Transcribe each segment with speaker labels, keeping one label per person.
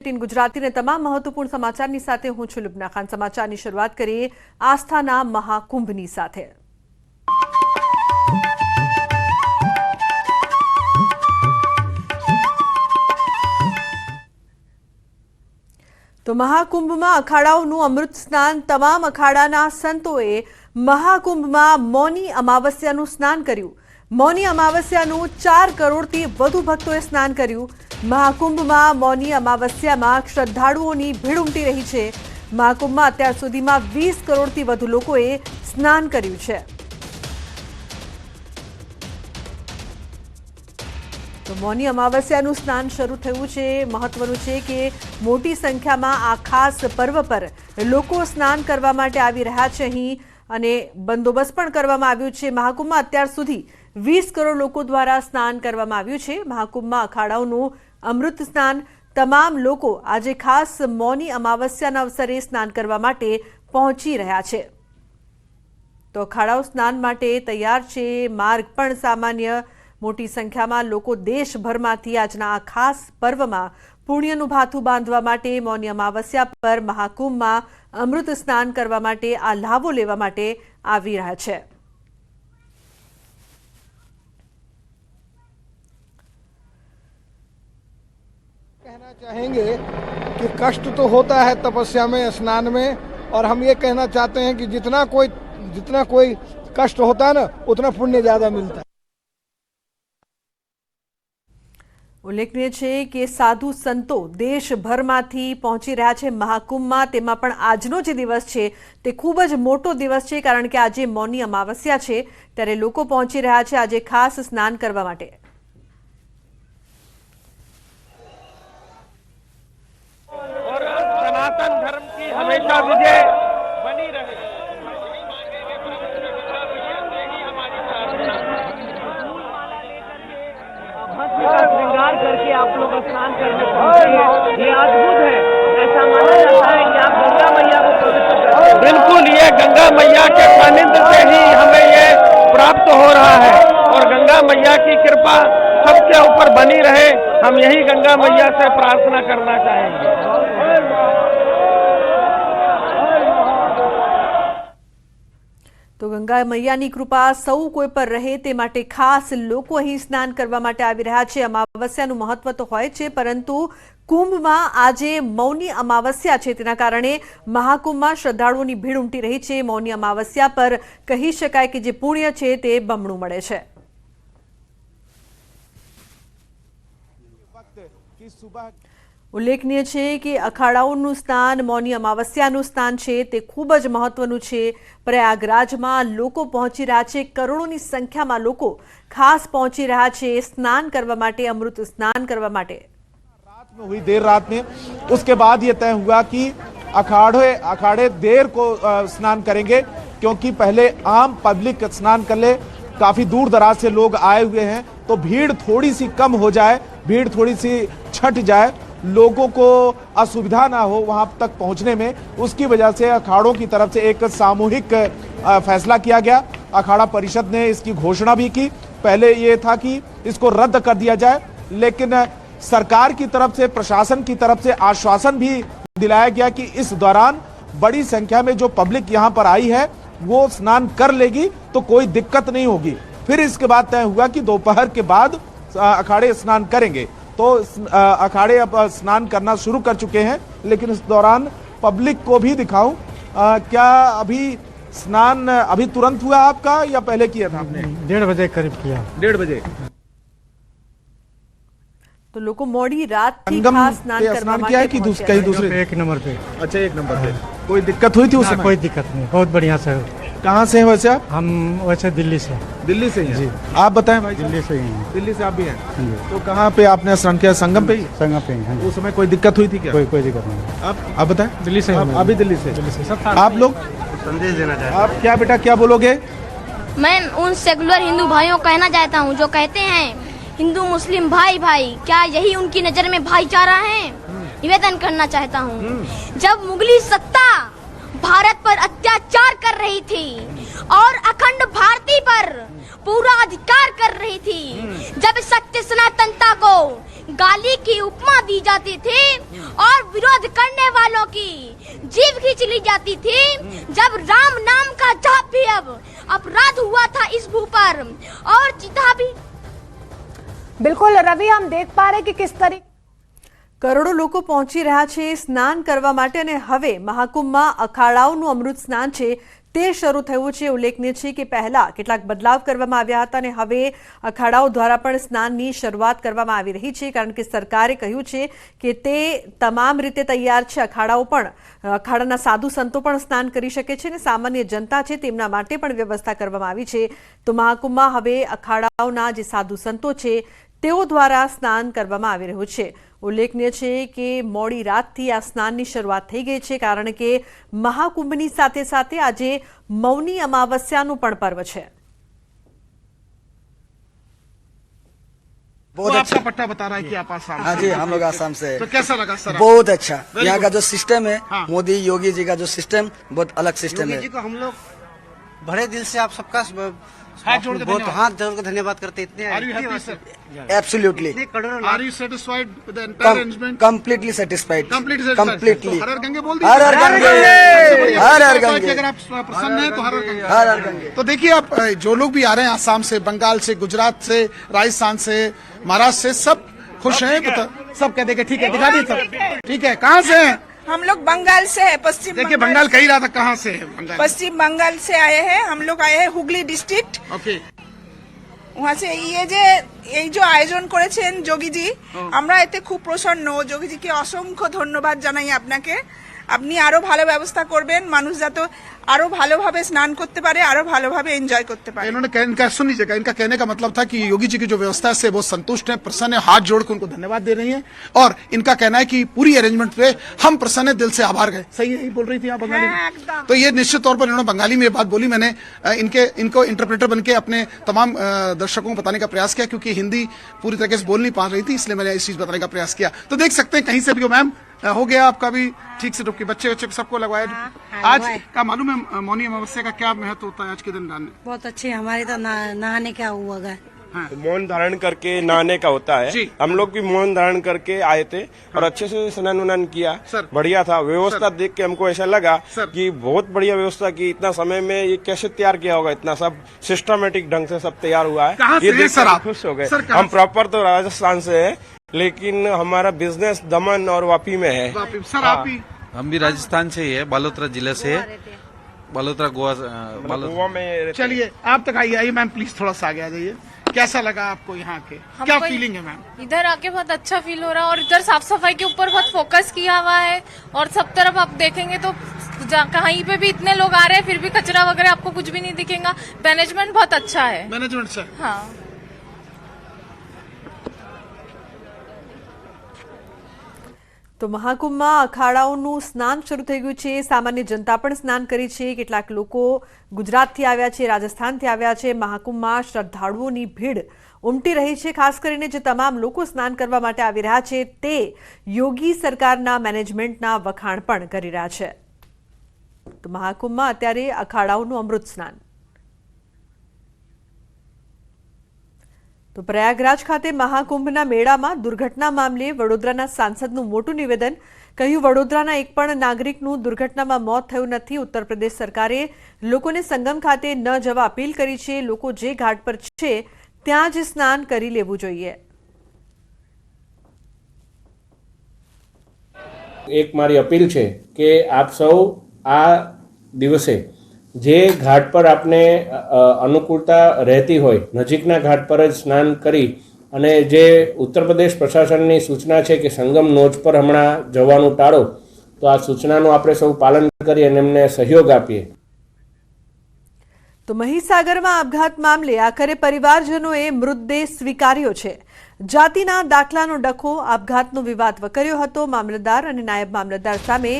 Speaker 1: ગુજરાતી ને તમામ મહત્વપૂર્ણ સમાચારની સાથે હું છું લુબના ખાન। સમાચારની શરૂઆત કરીએ આસ્થાના મહાકુંભની સાથે। તો મહાકુંભમાં અખાડાઓનું અમૃત સ્નાન તમામ અખાડાના સંતોએ મહાકુંભમાં મૌની અમાવસ્યાનું સ્નાન કર્યું। મૌની અમાવસ્યાનું 4 કરોડથી વધુ ભક્તોએ સ્નાન કર્યું। महाकुंभમાં मौनी अमावस्याમાં શ્રદ્ધાળુઓની ભીડ ઉમટી રહી છે। મહાકુંભમાં અત્યાર સુધીમાં 20 કરોડથી વધુ લોકોએ સ્નાન કર્યું છે। તો મૌની અમાવસ્યાનું સ્નાન શરૂ થયું છે। મહત્વનું છે કે મોટી સંખ્યામાં આ ખાસ પર્વ પર લોકો સ્નાન કરવા માટે આવી રહ્યા છે અહીં અને બંદોબસ્ત પણ કરવામાં આવ્યો છે। મહાકુંભમાં અત્યાર સુધી 20 કરોડ લોકો દ્વારા સ્નાન કરવામાં આવ્યું છે। મહાકુંભમાં અખાડાઓનું अमृत स्नान तमाम लोग आज खास मौनी अमावस्याना अवसरे स्नान करवा माटे पहुंची रह्या छे। तो अखाड़ाओ स्नान माटे तैयार छे। मार्ग पण सामान्य मोटी संख्यामां लोको देशभरमांथी आजना आ खास पर्वमां पुण्यनुं भाथुं बांधवा माटे मौनी अमावस्या पर महाकुंभमां अमृत स्नान करवा माटे आ लाभो लेवा माटे आवी रह्या छे।
Speaker 2: कहना चाहेंगे कि कष्ट तो होता है तपस्या में, स्नान में, और हम ये कहना चाहते हैं कि जितना कोई कष्ट होता है ना उतना पुण्य ज्यादा मिलता है।
Speaker 1: उल्लेखनीय है कि साधु संतो देशभरमांथी पहोंची रह्या छे महाकुंभमां। तेमां पण आजनो जे दिवस छे ते खूब ज मोटो दिवस छे कारण के आजे मौनी अमावस्या छे त्यारे लोको पहोंची रह्या छे आजे खास स्नान करवा माटे।
Speaker 3: सनातन धर्म की हमेशा विजय बनी रहे। भस्म का श्रृंगार करके आप लोग स्नान करने पहुंचे हैं, ये अद्भुत है। ऐसा माना जाता है कि आप गंगा मैया को पवित्र करते हैं। बिल्कुल, ये गंगा मैया के सानिध्य से ही हमें ये प्राप्त हो रहा है और गंगा मैया की कृपा सबके ऊपर बनी रहे, हम यही गंगा मैया से प्रार्थना करना चाहेंगे।
Speaker 1: तो गंगा मैयानी कृपा सौ कोई पर रहे ते माटे खास लोको अहीं स्नान करवा माटे आवी रह्या छे। अमावस्यानुं महत्व तो होय छे परंतु कुंभमां आजे मौनी अमावस्या छे तेना कारणे महाकुंभमां श्रद्धाळुओनी भीड़ उमटी रही छे। मौनी अमावस्या पर कही शकाय के जे पुण्य छे ते बमणुं मळे छे। उल्लेखनीय है कि अखाड़ाओं स्नान मौनी अमावस्याનું स्नान है ते खूब ज महत्वનું છે। प्रयागराजમાં લોકો પહોંચી રહ્યા છે। કરોડોની સંખ્યામાં લોકો ખાસ પહોંચી રહ્યા છે સ્નાન કરવા માટે, અમૃત સ્નાન કરવા માટે।
Speaker 4: रात में हुई देर रात में, उसके बाद ये तय हुआ कि अखाड़े देर को स्नान करेंगे क्योंकि पहले आम पब्लिक स्नान कर ले। काफी दूर दराज से लोग आए हुए हैं तो भीड़ थोड़ी सी कम हो जाए, भीड़ थोड़ी सी छट जाए, लोगों को असुविधा ना हो वहां तक पहुंचने में, उसकी वजह से अखाड़ों की तरफ से एक सामूहिक फैसला किया गया। अखाड़ा परिषद ने इसकी घोषणा भी की। पहले ये था कि इसको रद्द कर दिया जाए, लेकिन सरकार की तरफ से, प्रशासन की तरफ से आश्वासन भी दिलाया गया कि इस दौरान बड़ी संख्या में जो पब्लिक यहाँ पर आई है वो स्नान कर लेगी तो कोई दिक्कत नहीं होगी। फिर इसके बाद तय हुआ कि दोपहर के बाद अखाड़े स्नान करेंगे। तो अखाड़े अब स्नान करना शुरू कर चुके हैं, लेकिन इस दौरान पब्लिक को भी दिखाऊं क्या अभी स्नान अभी तुरंत हुआ आपका या पहले किया था आपने?
Speaker 5: 1:30 बजे करीब किया।
Speaker 4: 1:30 बजे।
Speaker 1: तो लोग मोड़ी रात थी खास स्नान
Speaker 4: किया है कि कहीं दूसरे?
Speaker 5: 1 नंबर पे।
Speaker 4: अच्छा, 1 नंबर पे। कोई दिक्कत हुई थी उस समय?
Speaker 5: कोई दिक्कत नहीं, बहुत बढ़िया से।
Speaker 4: कहाँ से हैं वैसे आप?
Speaker 5: हम वैसे दिल्ली से।
Speaker 4: दिल्ली से ही
Speaker 5: जी।
Speaker 4: आप बताएं भाई।
Speaker 5: दिल्ली से ही हैं।
Speaker 4: दिल्ली से आप भी हैं? तो कहाँ पे आपने स्नान किया? संगम पे ही?
Speaker 5: संगम पे हैं।
Speaker 4: उस समय कोई दिक्कत हुई थी क्या?
Speaker 5: कोई दिक्कत नहीं।
Speaker 4: आप बताएं।
Speaker 5: दिल्ली से।
Speaker 4: आप अभी दिल्ली से?
Speaker 5: दिल्ली से।
Speaker 4: आप लोग
Speaker 5: संदेश देना चाहते
Speaker 4: आप क्या बेटा क्या बोलोगे?
Speaker 6: मैं उन सेकुलर हिंदू भाइयों को कहना चाहता हूँ जो कहते हैं हिंदू मुस्लिम भाई भाई, क्या यही उनकी नजर में भाईचारा है? निवेदन करना चाहता हूँ, जब मुगली सत्ता भारत पर अत्याचार कर रही थी और अखंड भारती पर पूरा अधिकार कर रही थी, जब सत्य सनातनता को गाली की उपमा दी जाती थी और विरोध करने वालों की जीभ खींच ली जाती थी। जब राम नाम का जाप भी अब अपराध हुआ था इस भू पर और चिता भी।
Speaker 7: બિલકુલ રવિ, આમ દેખ પા રહે કે કિસ તરીકે
Speaker 1: કરોડો લોકો પહોંચી રહ્યા છે સ્નાન કરવા માટે અને હવે મહાકુંભમાં અખાડાઓનું અમૃત સ્નાન છે તે શરૂ થયું છે। ઉલ્લેખનીય છે કે પહેલા કેટલાક બદલાવ કરવામાં આવ્યા હતા અને હવે અખાડાઓ દ્વારા પણ સ્નાનની શરૂઆત કરવામાં આવી રહી છે, કારણ કે સરકારે કહ્યું છે કે તે તમામ રીતે તૈયાર છે। અખાડાના સાધુ સંતો પણ સ્નાન કરી શકે છે અને સામાન્ય જનતા છે તેમના માટે પણ વ્યવસ્થા કરવામાં આવી છે। તો મહાકુંભમાં હવે અખાડાઓના જે સાધુ સંતો છે તેઓ દ્વારા સ્નાન કરવામાં આવી રહ્યું છે। ઉલ્લેખનીય છે કે મોડી રાતથી આ સ્નાનની શરૂઆત થઈ ગઈ છે, કારણ કે મહાકુંભની સાથે સાથે આજે મૌની અમાવસ્યાનું પણ પર્વ છે।
Speaker 8: बहुत
Speaker 4: तो
Speaker 8: अच्छा।
Speaker 4: आपका पट्टा बता रहा है कि आप आसाम
Speaker 8: हाँ
Speaker 4: से
Speaker 8: जी,
Speaker 4: हैं।
Speaker 8: हम लोग आसाम से
Speaker 4: तो
Speaker 8: हैं।
Speaker 4: कैसा लगा सर?
Speaker 8: बहुत अच्छा।
Speaker 4: Very
Speaker 8: यहाँ
Speaker 4: good।
Speaker 8: का जो सिस्टम है,
Speaker 4: हाँ।
Speaker 8: मोदी योगी जी का जो सिस्टम बहुत अलग सिस्टम
Speaker 5: योगी
Speaker 8: है।
Speaker 5: जी को हम लोग बड़े दिल से आप सबका
Speaker 4: हाथ जोड़ के
Speaker 5: बहुत
Speaker 4: धन्यवाद।
Speaker 5: हाथ जोड़ के धन्यवाद करते इतने
Speaker 4: Are you happy, sir?
Speaker 8: Absolutely
Speaker 5: इतने करोड़ों
Speaker 4: Are
Speaker 5: lakh
Speaker 4: you satisfied with the entire arrangement?
Speaker 8: Completely satisfied.
Speaker 4: Completely satisfied.
Speaker 8: Completely
Speaker 4: तो हर हर गंगे बोल दीजिए।
Speaker 8: हर हर गंगे, हर हर गंगे,
Speaker 4: अगर आप प्रसन्न हैं तो हर हर गंगे।
Speaker 8: हर हर गंगे।
Speaker 4: तो देखिए आप जो लोग भी आ रहे हैं आसाम से, बंगाल से, गुजरात से, राजस्थान से, महाराष्ट्र से, सब खुश हैं। सब कह देंगे ठीक है, दिखा दीजिए। ठीक है, कहाँ से हैं?
Speaker 9: हम लोग बंगाल से है, पश्चिम
Speaker 4: देखिए बंगाल कही रहा था, कहाँ से है बंगाल?
Speaker 9: पश्चिम बंगाल से आए हैं हम लोग। आए हैं हुगली डिस्ट्रिक्ट।
Speaker 4: ओके।
Speaker 9: वहाँ से এই যে আয়োজন করেছেন যোগীজি, আমরা এতে খুব প্রসন্ন। যোগীজিকে অসংখ্য ধন্যবাদ জানাই আপনাকে। আপনি আরো ভালো ব্যবস্থা করবেন, মানুষ যাতে আরো ভালোভাবে স্নান করতে পারে, আরো ভালোভাবে এনজয় করতে পারে।
Speaker 4: इन्होंने इनका सुन लीजिएगा, इनका कहने का मतलब था कि योगी जी की जो व्यवस्था है से वो संतुष्ट है, प्रसन्न है, हाथ जोड़ के उनको धन्यवाद दे रही हैं। और इनका कहना है कि पूरी अरेंजमेंट पे हम प्रसन्न है, दिल से आभार गए। सही है, यही बोल रही थी आप बंगाली
Speaker 9: हाँ,
Speaker 4: में?
Speaker 9: एकदम।
Speaker 4: तो ये निश्चित तौर पर इन्होंने बंगाली में ये बात बोली। मैंने इनको इंटरप्रेटर बन के अपने तमाम दर्शकों को बताने का प्रयास किया, क्योंकि हिंदी पूरी तरीके से बोल नहीं पा रही थी, इसलिए मैंने इस चीज बताने का प्रयास किया। तो देख सकते हैं कहीं से भी हो मैम, हो गया आपका भी ठीक से डुबकी, बच्चे सबको लगवाया। आज का मालूम है मौनी अमावस्या का क्या महत्व होता है आज के दिन नहाने?
Speaker 10: बहुत अच्छे। हमारे तो नहाने का हुआ है,
Speaker 11: मौन धारण करके नहाने का होता है।
Speaker 4: जी।
Speaker 11: हम लोग भी मौन धारण करके आए थे और अच्छे से स्नान उनान किया।
Speaker 4: सर।
Speaker 11: बढ़िया था व्यवस्था। देख के हमको ऐसा लगा
Speaker 4: सर।
Speaker 11: कि बहुत बढ़िया व्यवस्था की। इतना समय में ये कैसे तैयार किया होगा? इतना सब सिस्टमेटिक ढंग से सब तैयार हुआ है।
Speaker 4: कहाँ से
Speaker 11: ये
Speaker 4: हैं
Speaker 11: देख
Speaker 4: सर
Speaker 11: कर
Speaker 4: आप?
Speaker 11: खुश हो गए।
Speaker 4: सर, कहाँ
Speaker 11: हम
Speaker 4: से?
Speaker 11: प्रॉपर तो राजस्थान से है, लेकिन हमारा बिजनेस दमन और वापी में है।
Speaker 4: सर
Speaker 11: हाँ।
Speaker 4: आप ही
Speaker 12: हम भी राजस्थान से ही है, बालोतरा जिले से है। बालोतरा गोवा
Speaker 11: गोवा में रहते हैं।
Speaker 4: चलिए आप तक आइए मैम, प्लीज थोड़ा सा आगे आ जाइए। कैसा लगा आपको यहाँ के? क्या फीलिंग है मैम?
Speaker 10: इधर आके बहुत अच्छा फील हो रहा है और इधर साफ सफाई के ऊपर बहुत फोकस किया हुआ है और सब तरफ आप देखेंगे तो कहीं पे भी इतने लोग आ रहे हैं फिर भी कचरा वगैरह आपको कुछ भी नहीं दिखेगा। मैनेजमेंट बहुत अच्छा है।
Speaker 4: मैनेजमेंट से
Speaker 10: हाँ।
Speaker 1: તો મહાકુંભમાં અખાડાઓનું સ્નાન શરૂ થઈ ગયું છે। સામાન્ય જનતા પણ સ્નાન કરી છે। કેટલાક લોકો ગુજરાતથી આવ્યા છે, રાજસ્થાનથી આવ્યા છે। મહાકુંભમાં શ્રદ્ધાળુઓની ભીડ ઉમટી રહી છે। ખાસ કરીને જે તમામ લોકો સ્નાન કરવા માટે આવી રહ્યા છે તે યોગી સરકારના મેનેજમેન્ટના વખાણ પણ કરી રહ્યા છે। તો મહાકુંભમાં અત્યારે અખાડાઓનું અમૃત સ્નાન। તો પ્રયાગરાજ ખાતે મહાકુંભના મેળામાં દુર્ઘટના મામલે વડોદરાના સાંસદનું મોટું નિવેદન। કહ્યું, વડોદરાના એક પણ નાગરિકનું દુર્ઘટનામાં મૌત થયું નથી। ઉત્તર પ્રદેશ સરકારે લોકોને સંગમ ખાતે ન જવા અપીલ કરી છે। લોકો જે ઘાટ પર છે ત્યાં જ સ્નાન કરી લેવું જોઈએ।
Speaker 11: એક મારી અપીલ છે કે આપ સૌ આ દિવસે જે ઘાટ પર આપને અનુકૂળતા રહેતી હોય નજીકના ઘાટ પર જ સ્નાન કરી અને જે ઉત્તર પ્રદેશ પ્રશાસનની સૂચના છે કે સંગમ નોચ પર હમણાં જવાનું ટાળો, તો આ સૂચનાનું આપણે સૌ પાલન કરી અને એમને સહયોગ આપીએ।
Speaker 1: તો મહીસાગરમાં આપઘાત મામલે આખરે પરિવારજનોએ મૃતદેહ સ્વીકાર્યો છે। જાતિના દાખલાનો ડખો આપઘાતનો વિવાદ વકર્યો હતો। મામલતદાર અને નાયબ મામલતદાર સામે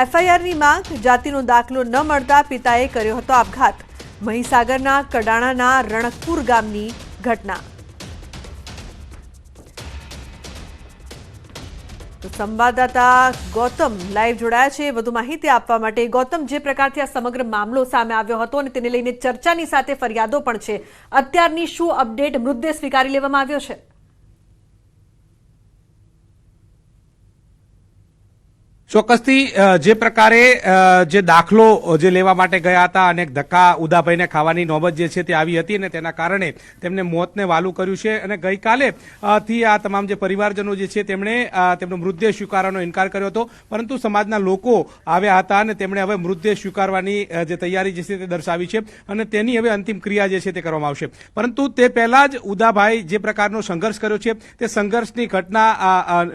Speaker 1: એફઆઈઆરની માંગ। જાતિનો દાખલો ન મળતા પિતાએ કર્યો હતો આપઘાત। મહીસાગરના કડાણાના રણકપુર ગામની ઘટના। તો સંવાદદાતા ગૌતમ લાઈવ જોડાયા છે વધુ માહિતી આપવા માટે। ગૌતમ, જે પ્રકારથી આ સમગ્ર મામલો સામે આવ્યો હતો અને તેને લઈને ચર્ચાની સાથે ફરિયાદો પણ છે, અત્યારની શું અપડેટ? મૃતદેહ સ્વીકારી લેવામાં આવ્યો છે?
Speaker 13: ચોક્કસથી જે પ્રકારે જે દાખલો જે લેવા માટે ગયા હતા અને ધક્કા ઉદાભાઈને ખાવાની નોબત જે છે તે આવી હતી અને તેના કારણે તેમને મોતને વાલું કર્યું છે અને ગઈકાલે થી આ તમામ જે પરિવારજનો જે છે તેમણે તેમનો મૃતદેહ સ્વીકારવાનો ઇનકાર કર્યો હતો, પરંતુ સમાજના લોકો આવ્યા હતા અને તેમણે હવે મૃતદેહ સ્વીકારવાની જે તૈયારી જે છે તે દર્શાવી છે અને તેની હવે અંતિમ ક્રિયા જે છે તે કરવામાં આવશે. પરંતુ તે પહેલા જ ઉદાભાઈ જે પ્રકારનો સંઘર્ષ કર્યો છે તે સંઘર્ષની ઘટના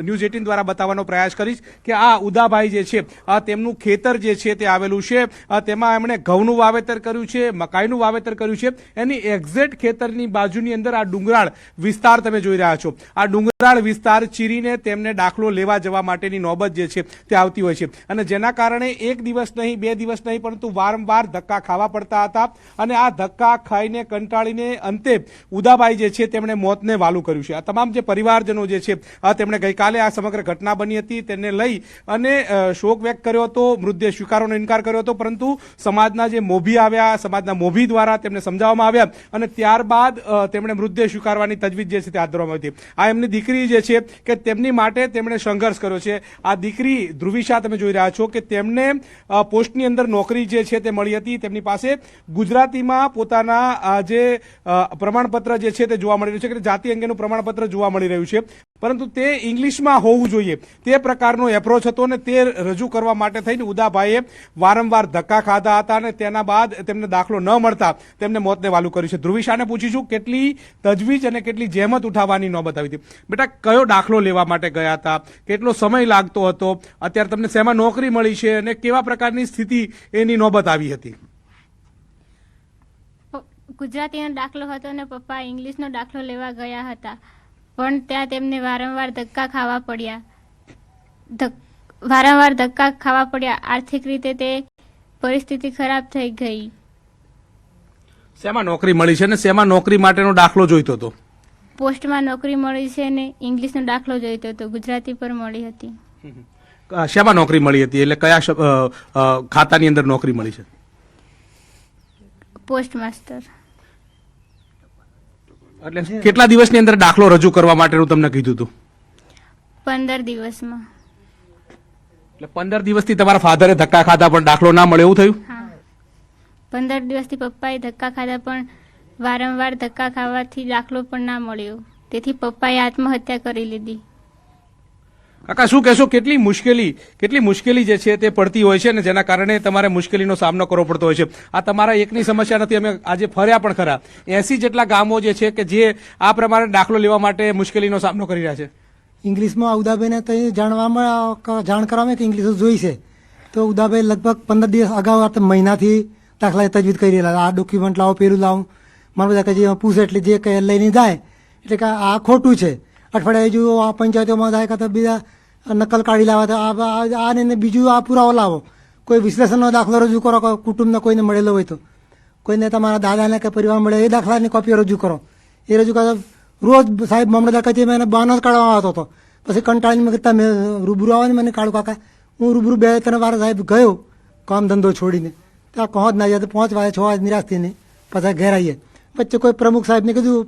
Speaker 13: ન્યૂઝ 18 દ્વારા બતાવવાનો પ્રયાસ કરીશ કે આ ઉદાભાઈ જે છે તેમનું ખેતર જે છે તે આવેલું છે, તેમાં એમણે ઘઉંનું વાવેતર કર્યું છે, મકાઈનું વાવેતર કર્યું છે. એની એક્ઝેક્ટ ખેતરની બાજુની અંદર આ ડુંગરાળ વિસ્તાર તમે જોઈ રહ્યા છો. આ ડુંગરાળ વિસ્તાર ચીરીને તેમને દાખલો લેવા જવા માટેની નોબત જે છે તે આવતી હોય છે અને જેના કારણે એક દિવસ નહીં, 2 દિવસ નહીં, પરંતુ વારંવાર ધક્કા ખાવા પડતા હતા અને આ ધક્કા ખાઈને કંટાળીને અંતે ઉદાભાઈ જે છે તેમણે મોતને વાલું કર્યું છે. આ તમામ જે પરિવારજનો જે છે તેમણે ગઈકાલે આ સમગ્ર ઘટના બની હતી તેને લઈ અને શોક વ્યક્ત કર્યો હતો, મૃતદેહ સ્વીકારવાનો ઇનકાર કર્યો હતો, પરંતુ સમાજના જે મોભી આવ્યા, સમાજના મોભી દ્વારા તેમને સમજાવવામાં આવ્યા અને ત્યારબાદ તેમણે મૃતદેહ સ્વીકારવાની તજવીજ જે છે તે હાથ ધરવામાં આવી હતી. આ એમની દીકરી જે છે કે તેમની માટે તેમણે સંઘર્ષ કર્યો છે. આ દીકરી ધ્રુવિશા તમે જોઈ રહ્યા છો કે તેમને પોસ્ટની અંદર નોકરી જે છે તે મળી હતી. તેમની પાસે ગુજરાતીમાં પોતાના જે પ્રમાણપત્ર જે છે તે જોવા મળી રહ્યું છે કે જાતિ અંગેનું પ્રમાણપત્ર જોવા મળી રહ્યું છે, પરંતુ તે ઇંગ્લિશમાં હોવું જોઈએ તે પ્રકારનો એપ્રોચ હતો અને તે રજૂ કરવા માટે થઈને ઉદાભાઈએ વારંવાર ધક્કા ખાધા હતા અને તેના બાદ તેમને દાખલો ન મળતા તેમને મોતને વાલું કર્યું છે. ધ્રુવિશાને પૂછીશું કેટલી તજવીજ અને કેટલી જહેમત ઉઠાવવાની નોબત આવી હતી. બેટા, કયો દાખલો લેવા માટે ગયા હતા, કેટલો સમય લાગતો હતો, અત્યારે તમને શેમાં નોકરી મળી છે અને કેવા પ્રકારની સ્થિતિ એની નોબત આવી હતી?
Speaker 6: ગુજરાતીનો દાખલો હતો અને પપ્પા ઇંગ્લિશનો દાખલો લેવા ગયા હતા, પણ ત્યાં તેમને વારંવાર ધક્કા ખાવા પડ્યા. આર્થિક રીતે તે પરિસ્થિતિ ખરાબ થઈ ગઈ.
Speaker 13: શેમાં નોકરી મળી છે અને શેમાં નોકરી માટેનો દાખલો જોઈતો હતો?
Speaker 6: પોસ્ટમાં નોકરી મળી છે અને ઇંગ્લિશનો દાખલો જોઈતો હતો, ગુજરાતી પર મળી હતી.
Speaker 13: શેમાં નોકરી મળી હતી એટલે કયા ખાતાની અંદર નોકરી મળી છે?
Speaker 6: Post master.
Speaker 13: એટલે કેટલા દિવસની અંદર દાખલો રજૂ કરવા માટેનું તમને કીધું હતું?
Speaker 6: 15 દિવસમાં.
Speaker 13: એટલે 15 દિવસથી તમારા ફાધરે ધક્કા ખાધા પણ દાખલો ના મળે એવું થયું?
Speaker 6: હા, 15 દિવસથી પપ્પાએ ધક્કા ખાધા પણ વારંવાર ધક્કા ખાવાથી દાખલો પણ ના મળ્યો, તેથી પપ્પાએ આત્મહત્યા કરી લીધી.
Speaker 13: કાકા, શું કહેશો, કેટલી મુશ્કેલી જે છે તે પડતી હોય છે અને જેના કારણે તમારે મુશ્કેલીનો સામનો કરવો પડતો હોય છે? આ તમારા એકની સમસ્યા નથી, અમે આજે ફર્યા પણ ખરા. 80 જેટલા ગામો જે છે કે જે આ પ્રમાણે દાખલો લેવા માટે મુશ્કેલીનો સામનો કરી રહ્યા છે.
Speaker 14: ઇંગ્લિશમાં ઉદાભાઈને તો જાણ કરવામાં કે ઇંગ્લિશ જોઈ છે, તો ઉદાભાઈ લગભગ 15 દિવસ અગાઉ મહિનાથી દાખલા તજવીજ કરી રહેલા. આ ડોક્યુમેન્ટ લાવો, પેલું લાવો, મને બધા જે પૂછે એટલે જે કંઈ લઈને જાય એટલે કે આ ખોટું છે. અઠવાડિયે જો આ પંચાયતોમાં થાય કે બીજા નકલ કાઢી લાવે તો આને બીજું આ પુરાવો લાવો, કોઈ વિશ્લેષણનો દાખલો રજૂ કરો, કુટુંબને કોઈને મળેલો હોય તો, કોઈને તમારા દાદાને કે પરિવાર મળે એ દાખલાની કોપીઓ રજૂ કરો. એ રજૂ કરો રોજ સાહેબ મામલતદાર કચેરીમાં એને બહાનો જ કાઢવામાં આવતો હતો. પછી કંટાળીને મેં તમે રૂબરૂ આવો ને મને કાઢું. કાકા, હું રૂબરૂ 2-3 વાર સાહેબ ગયો કામ ધંધો છોડીને, ત્યાં કહો જ ના જાય તો 5 વાગે 6 વાગે નિરાશ થઈને પાછા ઘેર આવીએ. વચ્ચે કોઈ પ્રમુખ સાહેબને કીધું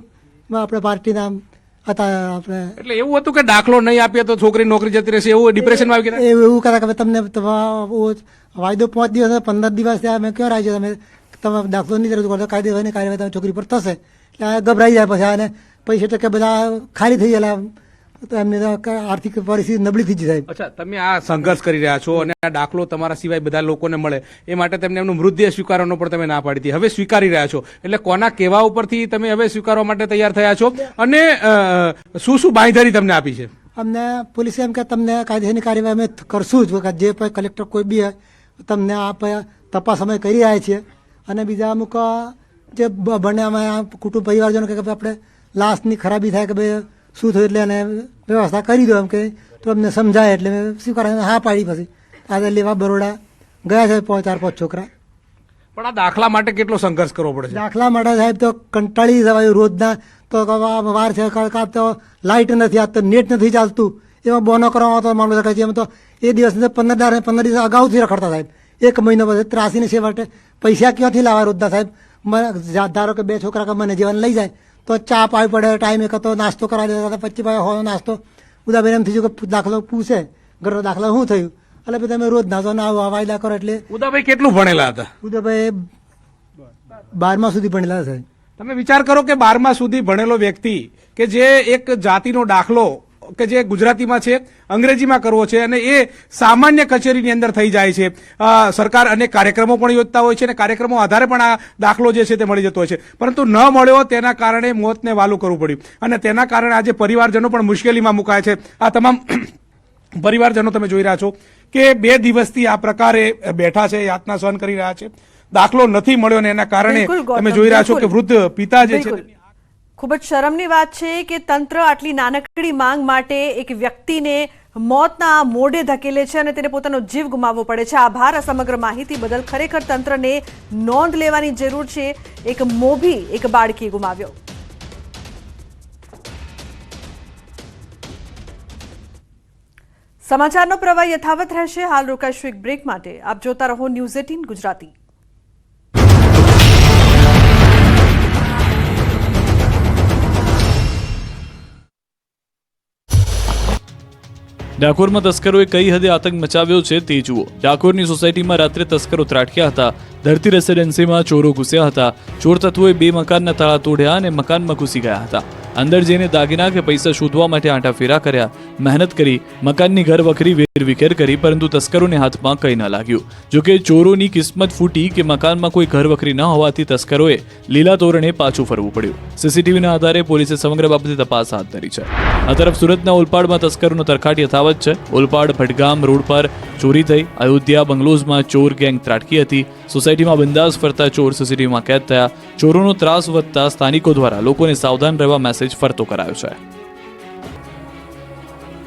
Speaker 14: આપણે પાર્ટીના હતા આપણે, એટલે
Speaker 13: એવું હતું કે દાખલો નહીં આપીએ તો છોકરી નોકરી જતી રહેશે એવું ડિપ્રેશનમાં આવી ગયા?
Speaker 14: એવું કહેતા કે તમને વાયદો 5 દિવસ 15 દિવસ થયા, મેં ક્યાં રાખ્યો, તમે દાખલો નહીં રજૂ કરતો કાયદેસરની કાર્યવાહી છોકરી પર થશે. એટલે ગભરાઈ જાય પછી અને પૈસા ટકે બધા ખાલી થઈ ગયેલા, તો એમને આર્થિક પરિસ્થિતિ નબળી થઈ જાય.
Speaker 13: અચ્છા, તમે આ સંઘર્ષ કરી રહ્યા છો અને આ દાખલો તમારા સિવાય બધા લોકોને મળે એ માટે તેમને એમનું મૃતદેહ સ્વીકારવાનો પણ તમે ના પાડી હતી, હવે સ્વીકારી રહ્યા છો, એટલે કોના કહેવા ઉપરથી તમે હવે સ્વીકારવા માટે તૈયાર થયા છો અને શું બાંયધરી તમને આપી છે?
Speaker 14: અમને પોલીસે એમ કે તમને કાયદેસરની કાર્યવાહી અમે કરશું જ, જે કલેક્ટર કોઈ બી તમને આ તપાસ અમે કરી રહ્યા છીએ. અને બીજા અમુક જે બને અમે કુટુંબ પરિવારજનો કે આપણે લાશની ખરાબી થાય કે ભાઈ શું થયું એટલે એને વ્યવસ્થા કરી દો એમ કે, તો અમને સમજાય એટલે સ્વીકાર હા પાડી. પછી આજે લેવા બરોડા ગયા છે 4-5 છોકરા.
Speaker 13: પણ આ દાખલા માટે કેટલો સંઘર્ષ કરવો પડે છે?
Speaker 14: દાખલા માટે સાહેબ તો કંટાળી જવાય રોજના. તો વાર છે તો લાઇટ નથી, આ તો નેટ નથી ચાલતું, એમાં બોનો કરવામાં આવતો માણસ કહે છે. એમ તો એ દિવસ 15 દિવસ અગાઉથી રખડતા સાહેબ, 1 મહિનો પછી ત્રાસીને છે માટે પૈસા ક્યાંથી લાવવા રોજના સાહેબ? ધારો કે 2 છોકરા કે મને જીવન લઈ જાય તો ચા પાવી પડે, ટાઈમે તો નાસ્તો કરાવી દેતા, 25 હો નાસ્તો. ઉદાભાઈ એમ થઈ ગયું કે દાખલો પૂછે ઘરનો દાખલો શું થયું, એટલે પછી તમે રોજ નાચો ને આવો વાયદા કરો એટલે.
Speaker 13: ઉદાભાઈ કેટલું ભણેલા હતા?
Speaker 14: ઉદયભાઈ 12મા સુધી ભણેલા છે.
Speaker 13: તમે વિચાર કરો કે 12મા સુધી ભણેલો વ્યક્તિ કે જે એક જાતિનો દાખલો કે જે ગુજરાતીમાં છે અંગ્રેજીમાં કરવો છે અને એ સામાન્ય કચેરીની અંદર થઈ જાય છે. સરકાર અનેક કાર્યક્રમો પણ યોજતા હોય છે અને કાર્યક્રમો આધારે પણ આ દાખલો જે છે તે મળી જતો હોય છે, પરંતુ ન મળ્યો તેના કારણે મોતને વાલું કરવું પડ્યું અને તેના કારણે આજે પરિવારજનો પણ મુશ્કેલીમાં મુકાય છે. આ તમામ પરિવારજનો તમે જોઈ રહ્યા છો કે 2 દિવસથી આ પ્રકારે બેઠા છે, યાતના સહન કરી રહ્યા છે. દાખલો નથી મળ્યો ને એના કારણે તમે જોઈ રહ્યા છો કે વૃદ્ધ પિતા જે છે.
Speaker 1: ખૂબ જ શરમની વાત છે કે તંત્ર આટલી નાનકડી માંગ માટે એક વ્યક્તિને મોતના મોઢે ધકેલે છે અને તેને પોતાનો જીવ ગુમાવવો પડે છે. આભાર આ સમગ્ર માહિતી બદલ. ખરેખર તંત્રને નોંધ લેવાની જરૂર છે. એક મોભી એક બાળકી ગુમાવ્યો. સમાચારનો પ્રવાહ યથાવત રહેશે. હાલ રોકાઈશું એક બ્રેક માટે. આપ જોતા રહો ન્યૂઝ 18 ગુજરાતી.
Speaker 15: ડાકોરમાં તસ્કરોએ કઈ હદે આતંક મચાવ્યો છે તે જુઓ. ડાકોરની સોસાયટીમાં રાત્રે તસ્કરો ત્રાટક્યા હતા. ધરતી રેસિડેન્સીમાં ચોરો ઘૂસ્યા હતા. ચોર તત્વોએ 2 મકાનના તાળા તોડ્યા અને મકાનમાં ઘૂસી ગયા હતા. અંદર જઈને દાગીના કે પૈસા શોધવા માટે આંટા ફેરા કર્યા, મહેનત કરી, મકાનની ઘર વખરી વેરવિખેર કરી, પરંતુ તસ્કરોને હાથમાં કંઈ ન લાગ્યું. જોકે ચોરોની કિસ્મત ફૂટી કે મકાનમાં કોઈ ઘર વખરી ન હોવાથી તસ્કરોએ લીલા તોરણે પાછું ફરવું પડ્યું. સીસીટીવીના આધારે પોલીસે સમગ્ર બાબતે તપાસ હાથ ધરી છે. આ તરફ સુરતના ઓલપાડમાં તસ્કરોનો તરખાટ યથાવત છે. ઓલપાડ ભટગામ રોડ પર ચોરી થઈ. અયોધ્યા બંગલોઝમાં ચોર ગેંગ ત્રાટકી હતી. સોસાયટીમાં બિંદાસ ફરતા ચોર સીસીટીવીમાં કેદ થયા. ચોરોનો ત્રાસ વધતા સ્થાનિકો દ્વારા લોકોને સાવધાન રહેવા મેસેજ ફરતો કરાયો છે.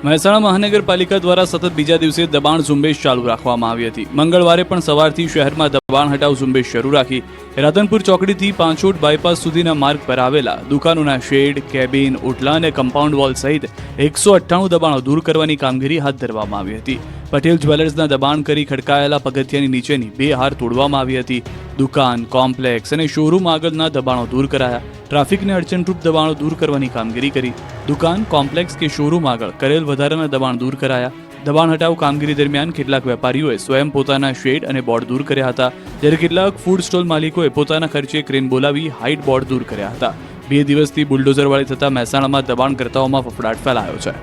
Speaker 15: મહેસાણા મહાનગરપાલિકા દ્વારા સતત બીજા દિવસે દબાણ ઝુંબેશ ચાલુ રાખવામાં આવી હતી. મંગળવારે પણ સવારથી શહેરમાં દબાણ હટાવ ઝુંબેશ શરૂ રાખી. રાધનપુર ચોકડીથી પાંચોટ બાયપાસ સુધીના માર્ગ પર આવેલા દુકાનોના શેડ, કેબિન, ઓટલા અને કમ્પાઉન્ડ વોલ સહિત 198 દબાણો દૂર કરવાની કામગીરી હાથ ધરવામાં આવી હતી. પટેલ જ્વેલર્સના દબાણ કરી ખડકાયેલા પગથિયાની નીચેની 2 હાર તોડવામાં આવી હતી. દુકાન, કોમ્પ્લેક્સ અને શોરૂમ આગળના દબાણો દૂર કરાયા. ટ્રાફિકને અડચણરૂપ દબાણો દૂર કરવાની કામગીરી કરી. દુકાન, કોમ્પ્લેક્સ કે શોરૂમ આગળ કરેલ વધારાના દબાણ દૂર કરાયા. દબાણ હટાવ કામગીરી દરમિયાન કેટલાક વેપારીઓએ સ્વયં પોતાના શેડ અને બોર્ડ દૂર કર્યા હતા, જ્યારે કેટલાક ફૂડ સ્ટોલ માલિકોએ પોતાના ખર્ચે ક્રેન બોલાવી હાઇટ બોર્ડ દૂર કર્યા હતા. 2 દિવસથી બુલડોઝરવાળી થતા મહેસાણામાં દબાણકર્તાઓમાં ફફડાટ ફેલાયો છે.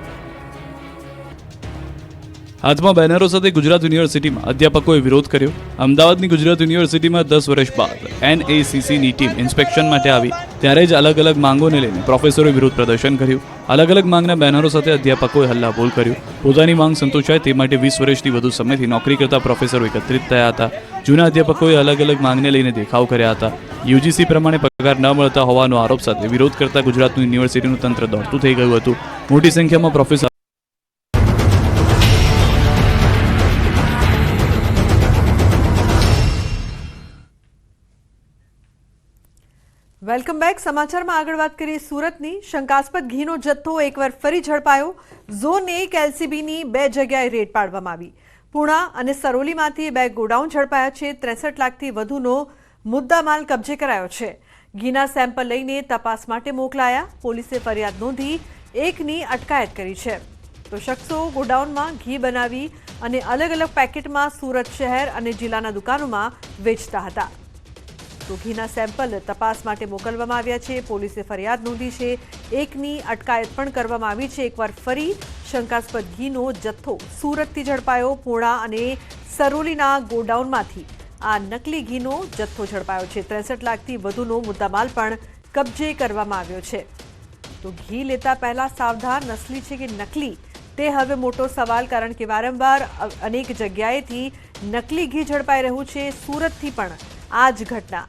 Speaker 15: હાથમાં બેનરો સાથે ગુજરાત યુનિવર્સિટીમાં અધ્યાપકોએ વિરોધ કર્યો. અમદાવાદની ગુજરાત યુનિવર્સિટીમાં 10 વર્ષ બાદ NACCની ટીમ ઇન્સ્પેક્શન માટે આવી ત્યારે જ અલગ અલગ માંગોને લઈને પ્રોફેસરોએ વિરોધ પ્રદર્શન કર્યું. અલગ અલગ માંગના બેનરો સાથે અધ્યાપકોએ હલ્લાબોલ કર્યું. પોતાની માંગ સંતોષાય તે માટે 20 વર્ષથી વધુ સમયથી નોકરી કરતા પ્રોફેસરો એકત્રિત થયા હતા. જૂના અધ્યાપકોએ અલગ અલગ માંગને લઈને દેખાવ કર્યા હતા. યુજીસી પ્રમાણે પગાર ન મળતા હોવાનો આરોપ સાથે વિરોધ કરતા ગુજરાતનું યુનિવર્સિટીનું તંત્ર દોડતું થઈ ગયું હતું. મોટી સંખ્યામાં પ્રોફેસર
Speaker 1: વેલકમ બેક. સમાચારમાં આગળ વાત કરીએ સુરતની. શંકાસ્પદ ઘીનો જથ્થો એકવાર ફરી ઝડપાયો. ઝોન 1 LCBની 2 જગ્યાએ રેડ પાડવામાં આવી. પુણા અને સરોલીમાંથી 2 ગોડાઉન ઝડપાયા છે. 63 લાખથી વધુનો મુદ્દામાલ કબજે કરાયો છે. ઘીના સેમ્પલ લઈને તપાસ માટે મોકલાયા. પોલીસે ફરિયાદ નોંધી 1ની અટકાયત કરી છે. તો શખ્સો ગોડાઉનમાં ઘી બનાવી અને અલગ અલગ પેકેટમાં સુરત શહેર અને જિલ્લાના દુકાનોમાં વેચતા હતા. તો ઘીના સેમ્પલ તપાસ માટે મોકલવામાં આવ્યા છે. પોલીસે ફરિયાદ નોંધી છે. 1ની અટકાયત પણ કરવામાં આવી છે. એકવાર ફરી શંકાસ્પદ ઘીનો જથ્થો સુરતથી ઝડપાયો. પૂણા અને સરોલીના ગોડાઉનમાંથી આ નકલી ઘીનો જથ્થો ઝડપાયો છે. 63 લાખથી વધુનો મુદ્દામાલ પણ કબજે કરવામાં આવ્યો છે. તો ઘી લેતા પહેલા સાવધાન. નકલી છે કે નકલી તે હવે મોટો સવાલ, કારણ કે વારંવાર અનેક જગ્યાએથી નકલી ઘી ઝડપાઈ રહ્યું છે. સુરતથી પણ આ જ ઘટના.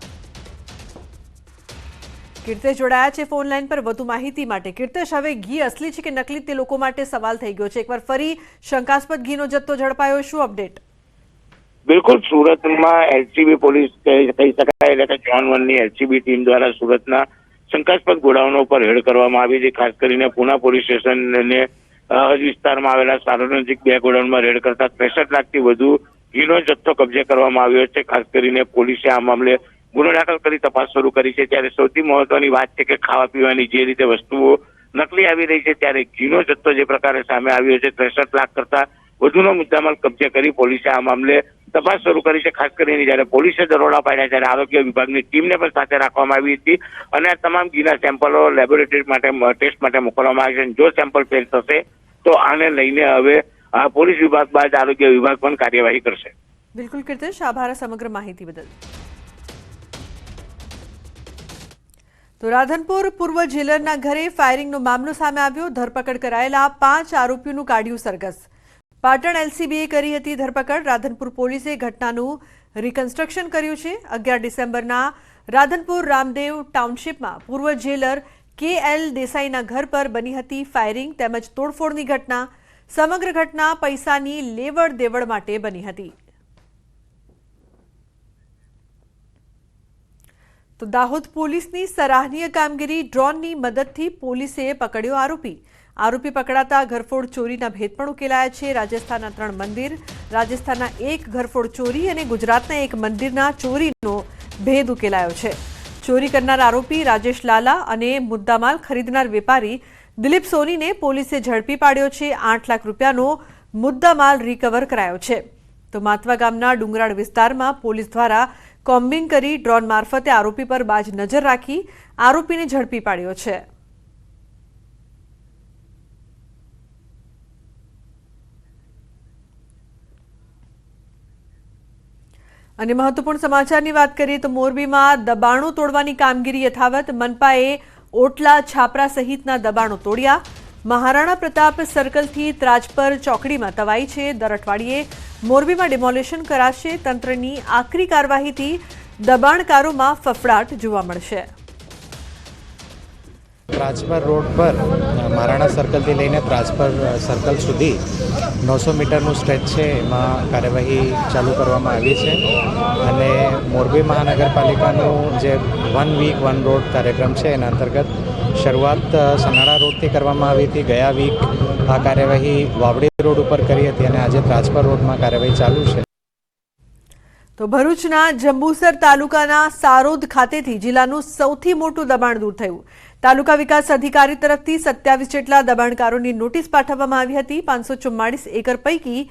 Speaker 1: કીર્તેશ જોડાયા છે ફોન લાઈન પર વધુ માહિતી માટે. કીર્તેશ, હવે ઘી અસલી છે કે નકલી તે લોકો માટે સવાલ થઈ ગયો છે. એકવાર ફરી શંકાસ્પદ ઘીનો જથ્થો ઝડપાયો, શું અપડેટ?
Speaker 16: બિલકુલ, સુરતમાં LCB પોલીસ કહી શકાય એટલે કે ઝોન 1ની LCB ટીમ દ્વારા સુરતના શંકાસ્પદ ગોડાઉનો પર રેડ કરવામાં આવી છે. ખાસ કરીને પુના પોલીસ સ્ટેશનને હજ વિસ્તારમાં આવેલા સાર્વજનિક 2 ગોડાઉનમાં રેડ કરતા 63 લાખથી વધુ ઘીનો જથ્થો કબજે કરવામાં આવ્યો છે. ખાસ કરીને પોલીસે આ મામલે ગુનો દાખલ કરી તપાસ શરૂ કરી છે. ત્યારે સૌથી મહત્વની વાત છે કે ખાવા પીવાની જે રીતે વસ્તુઓ નકલી આવી રહી છે, ત્યારે ઘીનો જથ્થો જે પ્રકારે સામે આવ્યો છે 63 લાખ કરતા વધુનો મુદ્દામાલ કબજે કરી પોલીસે આ મામલે તપાસ શરૂ કરી છે. ખાસ કરીને જ્યારે પોલીસે દરોડા પાડ્યા ત્યારે આરોગ્ય વિભાગની ટીમને પણ સાથે રાખવામાં આવી હતી અને આ તમામ ઘીના સેમ્પલો લેબોરેટરી માટે ટેસ્ટ માટે મોકલવામાં આવે છે. જો સેમ્પલ ફેલ થશે તો આને લઈને હવે પોલીસ વિભાગ બાદ આરોગ્ય વિભાગ પણ કાર્યવાહી કરશે.
Speaker 1: બિલકુલ કીર્તિશ, આભાર સમગ્ર માહિતી બદલ. તો રાધનપુર પૂર્વ જેલરના ઘરે ફાયરિંગનો મામલો સામે આવ્યો. ધરપકડ કરાયેલા 5 આરોપીઓનું કાઢ્યું સરઘસ. પાટણ એલસીબીએ કરી હતી ધરપકડ. રાધનપુર પોલીસે ઘટનાનું રિકન્સ્ટ્રક્શન કર્યું છે. 11 ડિસેમ્બરના રાધનપુર રામદેવ ટાઉનશીપમાં પૂર્વ જેલર KL દેસાઈના ઘર પર બની હતી ફાયરિંગ તેમજ તોડફોડની ઘટના. સમગ્ર ઘટના પૈસાની લેવડ દેવડ માટે બની હતી. તો દાહોદ પોલીસની સરાહનીય કામગીરી. ડ્રોનની મદદથી પોલીસે પકડ્યો આરોપી. આરોપી પકડાતા ઘરફોડ ચોરીના ભેદ પણ ઉકેલાયા છે. રાજસ્થાનના 3 મંદિર, રાજસ્થાનના 1 ઘરફોડ ચોરી અને ગુજરાતના 1 મંદિરના ચોરીનો ભેદ ઉકેલાયો છે. ચોરી કરનાર આરોપી રાજેશ લાલા અને મુદ્દામાલ ખરીદનાર વેપારી દિલીપ સોનીને પોલીસે ઝડપી પાડ્યો છે. 8 લાખ રૂપિયાનો મુદ્દામાલ રિકવર કરાયો છે. તો માતવા ગામના ડુંગરાળ વિસ્તારમાં પોલીસ દ્વારા કોમ્બિંગ કરી ડ્રોન મારફતે આરોપી પર બાજ નજર રાખી આરોપીને ઝડપી પાડ્યો છે. અને મહત્વપૂર્ણ સમાચારની વાત કરીએ તો મોરબીમાં દબાણો તોડવાની કામગીરી યથાવત. મનપાએ ઓટલા, છાપરા સહિતના દબાણો તોડ્યા. મહારાણા પ્રતાપ સર્કલથી ત્રાજપર ચોકડીમાં તવાઈ છે. દર અઠવાડિયે મોરબીમાં ડિમોલેશન કરાશે. તંત્રની આકરી કાર્યવાહીથી દબાણકારોમાં ફફડાટ જોવા મળશે.
Speaker 17: ત્રાજપર રોડ પર મહારાણા સર્કલથી લઈને ત્રાજપર સર્કલ સુધી 900 મીટરનું સ્ટ્રેચ છે, એમાં કાર્યવાહી ચાલુ કરવામાં આવી છે. અને મોરબી મહાનગરપાલિકાનું જે 1 વીક 1 રોડ કાર્યક્રમ છે એના અંતર્ગત શરૂઆત સનાડા રોડથી કરવામાં આવી હતી. ગયા વીક આ કાર્યવાહી વાવડી રોડ ઉપર કરી હતી અને આજે ત્રાજપર રોડમાં કાર્યવાહી ચાલુ છે.
Speaker 1: તો ભરૂચના જંબુસર તાલુકાના સારોદ ખાતેથી જિલ્લાનું સૌથી મોટું દબાણ દૂર થયું. તાલુકા વિકાસ અધિકારી તરફથી 27 જેટલા દબાણકારોની નોટિસ પાઠવવામાં આવી હતી. 544 એકર પૈકી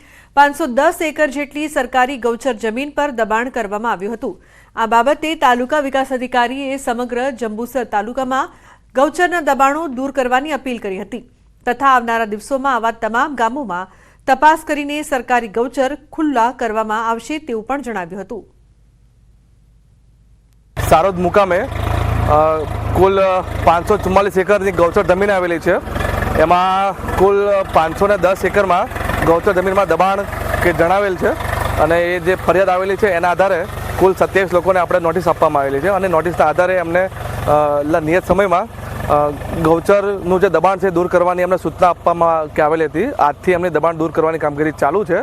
Speaker 1: 510 એકર જેટલી સરકારી ગૌચર જમીન પર દબાણ કરવામાં આવ્યું હતું. આ બાબતે તાલુકા વિકાસ અધિકારીએ સમગ્ર જંબુસર તાલુકામાં ગૌચરના દબાણો દૂર કરવાની અપીલ કરી હતી તથા આવનારા દિવસોમાં આવા તમામ ગામોમાં તપાસ કરીને સરકારી ગૌચર ખુલ્લા કરવામાં આવશે તેવું પણ જણાવ્યું હતું.
Speaker 18: સારોદ મુકામે કુલ 544 એકરની ગૌચર જમીન આવેલી છે. એમાં કુલ 510 એકરમાં ગૌચર જમીનમાં દબાણ કે જણાવેલ છે અને એ જે ફરિયાદ આવેલી છે એના આધારે કુલ 27 લોકોને આપણે નોટિસ આપવામાં આવેલી છે અને નોટિસના આધારે અમને નિયત સમયમાં ગૌચરનું જે દબાણ છે દૂર કરવાની અમને સૂચના આપવામાં આવેલી હતી. આજથી અમને દબાણ દૂર કરવાની કામગીરી ચાલુ છે.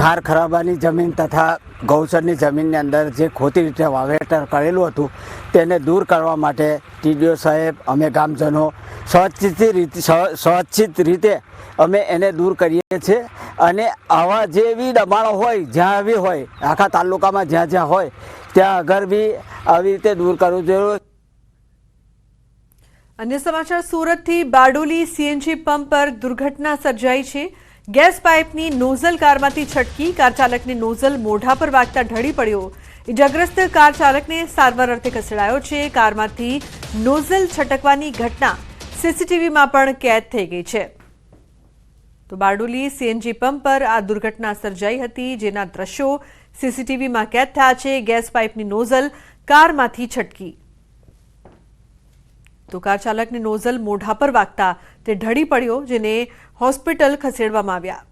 Speaker 19: ખાર ખરાબાની જમીન તથા ગૌચરની જમીનની અંદર જે ખોટી રીતે વાવેતર કરેલું હતું તેને દૂર કરવા માટે ટીડીઓ સાહેબ, અમે ગામજનો સ્વચ્છિત રીતે અમે એને દૂર કરીએ છીએ. અને આવા જે બી દબાણો હોય, જ્યાં બી હોય, આખા તાલુકામાં જ્યાં જ્યાં હોય ત્યાં આગળ બી આવી રીતે દૂર કરવું જોઈએ.
Speaker 1: અન્ય સમાચાર. સુરતથી બારડોલી સીએનજી પંપ પર દુર્ઘટના સર્જાઈ છે. ગેસ પાઇપની નોઝલ કારમાંથી છટકી. કાર ચાલકની નોઝલ મોઢા પર વાગતા ઢળી પડ્યો. ઇજાગ્રસ્ત કાર ચાલકને સારવાર અર્થે ખસેડાયો છે. કારમાંથી નોઝલ છટકવાની ઘટના સીસીટીવીમાં પણ કેદ થઈ ગઈ છે. તો બારડોલી સીએનજી પંપ પર આ દુર્ઘટના સર્જાઈ હતી જેના દ્રશ્યો સીસીટીવીમાં કેદ થયા છે. ગેસ પાઇપની નોઝલ કારમાંથી છટકી. તો કાર ચાલકની નોઝલ મોઢા પર વાગતા તે ઢળી પડ્યો જેને હોસ્પિટલ ખસેડવામાં આવ્યા.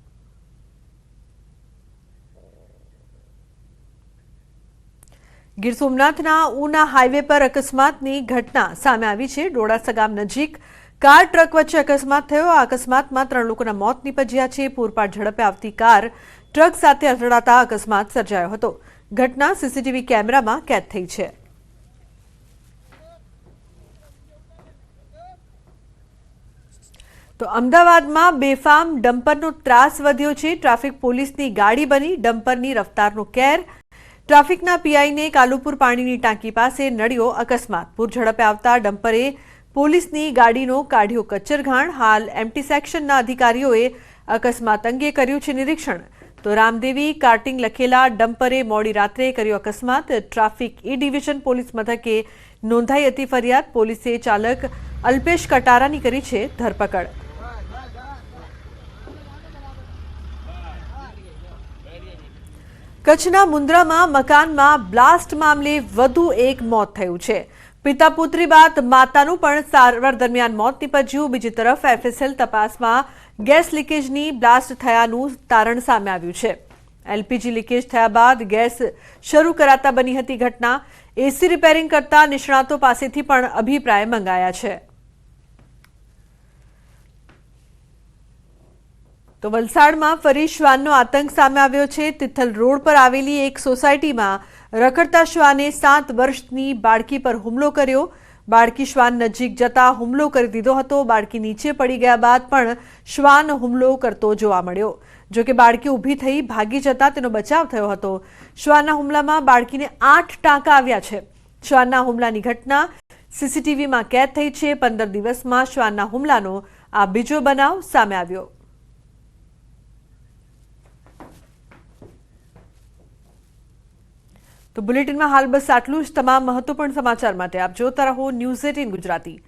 Speaker 1: ગીર સોમનાથના ઉના હાઈવે પર અકસ્માતની ઘટના સામે આવી છે. ડોડાસા ગામ નજીક કાર ટ્રક વચ્ચે અકસ્માત થયો. આ અકસ્માતમાં 3 લોકોના મોત નીપજ્યા છે. પૂરપાટ ઝડપે આવતી કાર ટ્રક સાથે અથડાતા અકસ્માત સર્જાયો હતો. ઘટના સીસીટીવી કેમેરામાં કેદ થઈ છે. તો અમદાવાદમાં બેફામ ડમ્પરનો ત્રાસ વધ્યો છે. ટ્રાફિક પોલીસની ગાડી બની ડમ્પરની રફતારનો કેર. ટ્રાફિકના પીઆઈને કાલુપુર પાણીની ટાંકી પાસે નડ્યો અકસ્માત. પૂર ઝડપે આવતા ડમ્પરે પોલીસની ગાડીનો કાઢ્યો કચ્ચરઘાણ. હાલ એમટી સેક્શનના અધિકારીઓએ અકસ્માત અંગે કર્યું છે નિરીક્ષણ. તો રામદેવી કાર્ટિંગ લખેલા ડમ્પરે મોડી રાત્રે કર્યો અકસ્માત. ટ્રાફિક ઈ ડિવિઝન પોલીસ મથકે નોંધાઈ હતી ફરિયાદ. પોલીસે ચાલક અલ્પેશ કટારાની કરી છે ધરપકડ. કચ્છના મુન્દ્રામાં મકાનમાં બ્લાસ્ટ મામલે વધુ એક મોત થયું છે. પિતા પુત્રી બાદ માતાનું પણ સારવાર દરમિયાન મોત નીપજ્યું. બીજી તરફ એફએસએલ તપાસમાં ગેસ લીકેજની બ્લાસ્ટ થયાનું તારણ સામે આવ્યું છે. એલપીજી લીકેજ થયા બાદ ગેસ શરૂ કરાતા બની હતી ઘટના. એસી રિપેરિંગ કરતા નિષ્ણાતો પાસેથી પણ અભિપ્રાય મંગાયા છે. તો વલસાડમાં ફરી શ્વાનનો આતંક સામે આવ્યો છે. તિથલ રોડ પર આવેલી એક સોસાયટીમાં રખડતા શ્વાને 7 વર્ષની બાળકી પર હુમલો કર્યો. બાળકી શ્વાન નજીક જતા હુમલો કરી દીધો હતો. બાળકી નીચે પડી ગયા બાદ પણ શ્વાન હુમલો કરતો જોવા મળ્યો. જોકે બાળકી ઊભી થઈ ભાગી જતા તેનો બચાવ થયો હતો. શ્વાનના હુમલામાં બાળકીને 8 ટાંકા આવ્યા છે. શ્વાનના હુમલાની ઘટના સીસીટીવીમાં કેદ થઈ છે. 15 દિવસમાં શ્વાનના હુમલાનો આ બીજો બનાવ સામે આવ્યો. તો બુલેટિનમાં હાલ બસ આટલું જ. તમામ મહત્વપૂર્ણ સમાચાર માટે આપ જોતા રહો ન્યૂઝ 18 ગુજરાતી.